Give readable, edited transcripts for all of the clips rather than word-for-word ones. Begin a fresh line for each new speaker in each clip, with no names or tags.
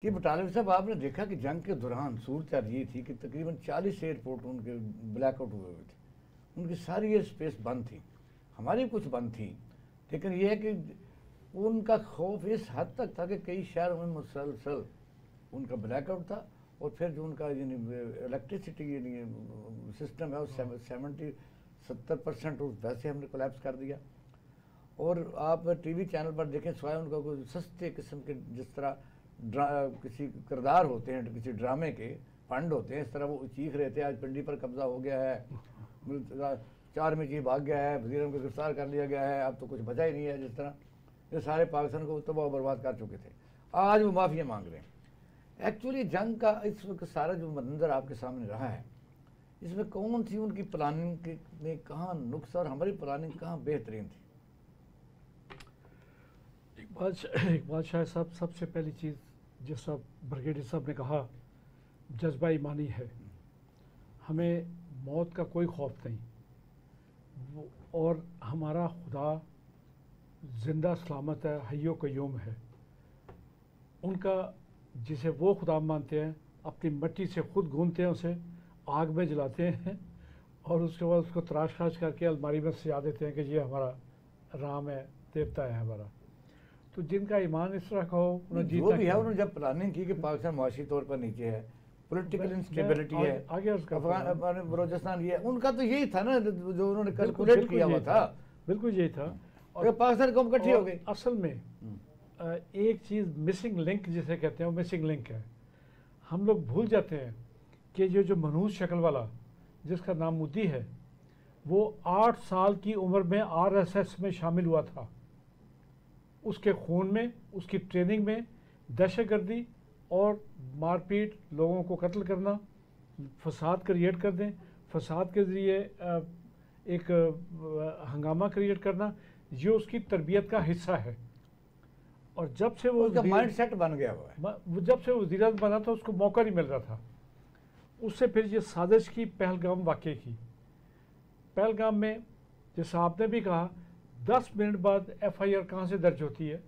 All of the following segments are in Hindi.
कि बटालवी साहब आपने देखा कि जंग के दौरान सूरत ये थी कि तकरीबन 40 एयरपोर्ट उनके ब्लैकआउट हुए हुए थे, उनकी सारी एयर स्पेस बंद थी, हमारी कुछ बंद थी, लेकिन यह है कि उनका खौफ इस हद तक था कि कई शहरों में मुसलसल उनका ब्लैकआउट था। और फिर जो उनका इलेक्ट्रिसिटी सिस्टम है वो 70% वैसे हमने कोलैप्स कर दिया। और आप टीवी चैनल पर देखें, सिवाय उनका कोई सस्ते किस्म के जिस तरह किसी किरदार होते हैं, किसी ड्रामे के फंड होते हैं, इस तरह वो चीख रहे थे आज पिंडी पर कब्जा हो गया है, 4 में जी भाग गया है, वजीर को गिरफ्तार कर लिया गया है, अब तो कुछ बचा ही नहीं है, जिस तरह ये सारे पाकिस्तान को तबाह बर्बाद कर चुके थे, आज वो माफिया मांग रहे हैं। एक्चुअली जंग का इस वक्त सारा जो मंजर आपके सामने रहा है, इसमें कौन सी उनकी प्लानिंग में कहाँ नुक्स और हमारी प्लानिंग कहाँ बेहतरीन थी?
एक बात शायद साहब, सबसे पहली चीज़ जिस सब ब्रिगेडियर साहब ने कहा, जज्बा ईमानी है। हमें मौत का कोई खौफ नहीं, और हमारा खुदा जिंदा सलामत है, हय्यो कय्यूम है। उनका जिसे वो खुदा मानते हैं, अपनी मिट्टी से खुद गूंथते हैं, उसे आग में जलाते हैं और उसके बाद उसको तराश खराश करके अलमारी में सजा देते हैं कि ये हमारा राम है, देवता है हमारा। तो जिनका ईमान इस तरह का हो,
जो भी है, उन्होंने जब प्लानिंग की कि पाकिस्तान मुआशी तौर पर नीचे है, पॉलिटिकल इंस्टेबिलिटी है, बलोचिस्तान ये, उनका तो यही था ना जो उन्होंने कैलकुलेट किया हुआ था,
बिल्कुल यही था।
और पाकिस्तान कौम इकट्ठी हो गई।
असल में एक चीज़ मिसिंग लिंक जिसे कहते हैं, वो मिसिंग लिंक है। हम लोग भूल जाते हैं कि ये जो मनहूस शक्ल वाला जिसका नाम मोदी है, वो 8 साल की उम्र में आरएसएस में शामिल हुआ था। उसके खून में, उसकी ट्रेनिंग में दहशतगर्दी और मारपीट, लोगों को कत्ल करना, फसाद क्रिएट कर दें, फसाद के ज़रिए एक हंगामा क्रिएट करना, ये उसकी तरबियत का हिस्सा है। और जब से वो
उसका माइंड सेट बन गया हुआ है,
जब से वो वज़ीर-ए-आज़म बना था, उसको मौका नहीं मिल रहा था। उससे फिर ये साजिश की, पहलगाम वाक़े की। पहलगाम में जैसा आपने भी कहा, 10 मिनट बाद FIR कहाँ से दर्ज होती है,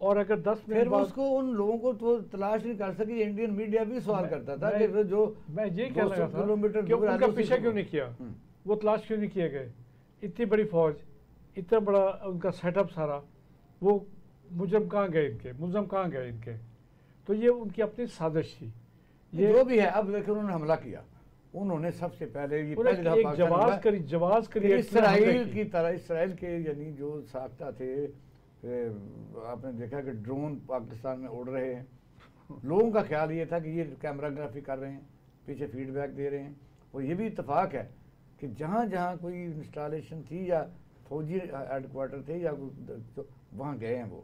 और अगर 10 मिनट बाद
उसको उन लोगों को तो तलाश नहीं कर सकी। इंडियन मीडिया भी सवाल करता था कि जो
मैं ये कह रहा था कि उनका पीछा क्यों नहीं किया, वो तलाश क्यों नहीं किए गए। इतनी बड़ी फौज, इतना बड़ा उनका सेटअप सारा, वो मुजरम कहाँ गए इनके। तो ये उनकी अपनी साजिश थी।
ये जो भी है, अब देखिए उन्होंने हमला किया, उन्होंने सबसे पहले ये
जवाज करी
इसराइल की तरह, इसराइल के यानी जो साख्ता थे, आपने देखा कि ड्रोन पाकिस्तान में उड़ रहे हैं, लोगों का ख्याल ये था कि ये कैमराग्राफी कर रहे हैं, पीछे फीडबैक दे रहे हैं। और ये भी इत्तेफाक है कि जहाँ जहाँ कोई इंस्टॉलेशन थी या फौजी हेडक्वार्टर थे या तो वहाँ गए हैं वो।